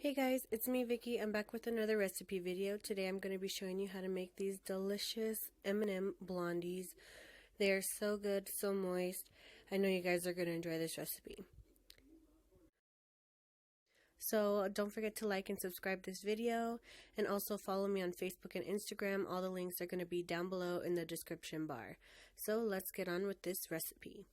Hey guys, it's me Vicky. I'm back with another recipe video. Today I'm going to be showing you how to make these delicious M&M Blondies. They are so good, so moist. I know you guys are going to enjoy this recipe. So don't forget to like and subscribe this video, and also follow me on Facebook and Instagram. All the links are going to be down below in the description bar. So let's get on with this recipe.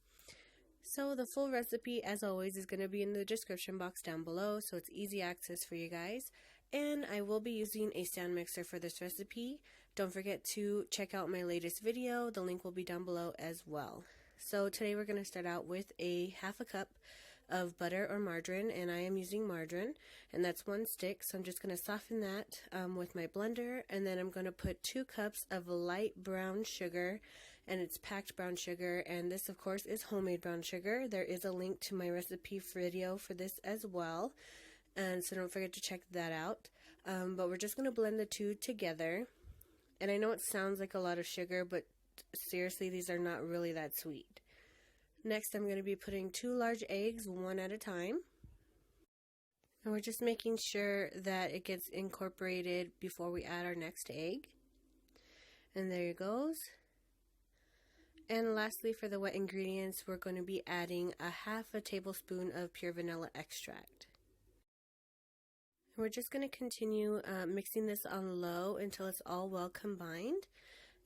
So the full recipe, as always, is going to be in the description box down below, so it's easy access for you guys. And I will be using a stand mixer for this recipe. Don't forget to check out my latest video. The link will be down below as well. So today we're going to start out with a half a cup of butter or margarine, and I am using margarine, and that's 1 stick. So I'm just going to soften that with my blender, and then I'm going to put 2 cups of light brown sugar, and it's packed brown sugar, and this of course is homemade brown sugar. There is a link to my recipe video for this as well, and so don't forget to check that out. But we're just going to blend the two together, and I know it sounds like a lot of sugar, but seriously, these are not really that sweet. Next, I'm going to be putting 2 large eggs, one at a time. And we're just making sure that it gets incorporated before we add our next egg. And there it goes. And lastly, for the wet ingredients, we're going to be adding a half a tablespoon of pure vanilla extract. And we're just going to continue mixing this on low until it's all well combined.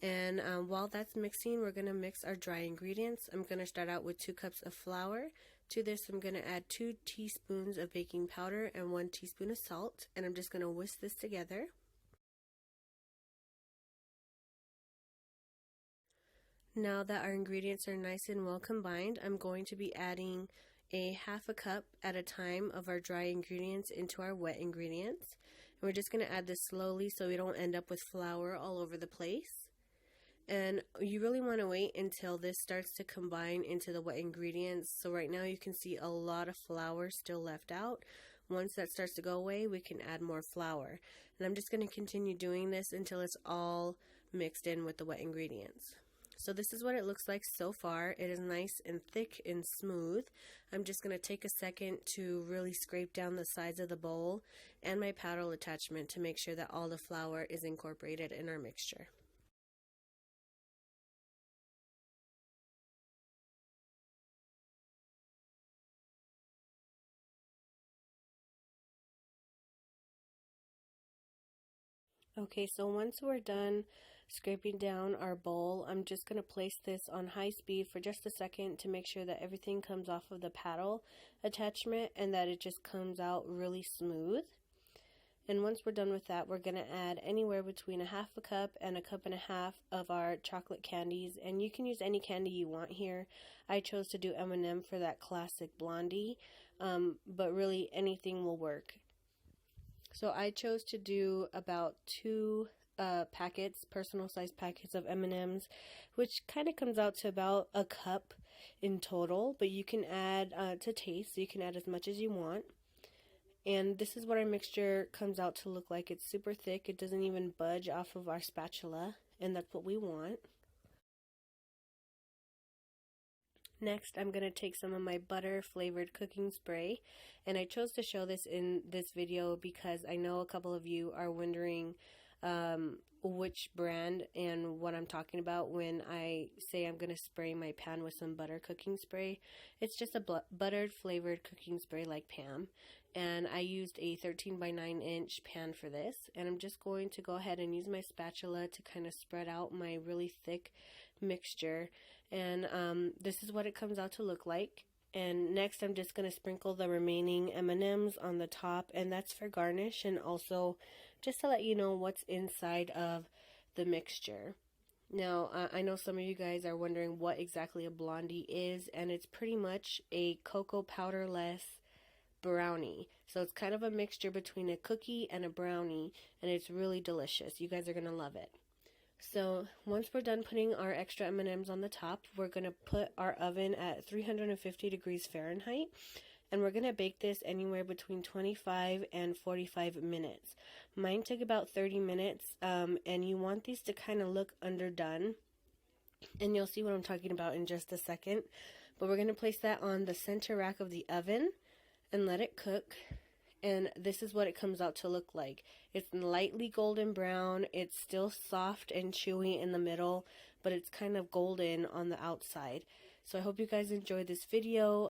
And while that's mixing, we're going to mix our dry ingredients. I'm going to start out with 2 cups of flour. To this, I'm going to add 2 teaspoons of baking powder and 1 teaspoon of salt. And I'm just going to whisk this together. Now that our ingredients are nice and well combined, I'm going to be adding a half a cup at a time of our dry ingredients into our wet ingredients. And we're just going to add this slowly so we don't end up with flour all over the place. And you really want to wait until this starts to combine into the wet ingredients. So right now you can see a lot of flour still left out. Once that starts to go away, we can add more flour. And I'm just going to continue doing this until it's all mixed in with the wet ingredients. So this is what it looks like so far. It is nice and thick and smooth. I'm just going to take a second to really scrape down the sides of the bowl and my paddle attachment to make sure that all the flour is incorporated in our mixture. Okay, so once we're done scraping down our bowl, I'm just going to place this on high speed for just a second to make sure that everything comes off of the paddle attachment and that it just comes out really smooth. And once we're done with that, we're going to add anywhere between a half a cup and a cup and a half of our chocolate candies. And you can use any candy you want here. I chose to do M&M for that classic Blondie, but really anything will work. So I chose to do about 2 packets, personal size packets of M&Ms, which kind of comes out to about a cup in total, but you can add to taste, so you can add as much as you want. And this is what our mixture comes out to look like. It's super thick, it doesn't even budge off of our spatula, and that's what we want. Next, I'm going to take some of my butter flavored cooking spray, and I chose to show this in this video because I know a couple of you are wondering which brand and what I'm talking about when I say I'm going to spray my pan with some butter cooking spray. It's just a buttered flavored cooking spray like Pam, and I used a 13 by 9 inch pan for this, and I'm just going to go ahead and use my spatula to kind of spread out my really thick mixture. And this is what it comes out to look like. And next I'm just going to sprinkle the remaining M&Ms on the top, and that's for garnish and also just to let you know what's inside of the mixture. Now I know some of you guys are wondering what exactly a Blondie is, and it's pretty much a cocoa powder-less brownie. So it's kind of a mixture between a cookie and a brownie, and it's really delicious. You guys are going to love it. So once we're done putting our extra M&Ms on the top, we're going to put our oven at 350 degrees Fahrenheit, and we're going to bake this anywhere between 25 and 45 minutes. Mine took about 30 minutes, and you want these to kind of look underdone, and you'll see what I'm talking about in just a second. But we're going to place that on the center rack of the oven and let it cook. and this is what it comes out to look like. It's lightly golden brown. It's still soft and chewy in the middle, but it's kind of golden on the outside. So I hope you guys enjoyed this video.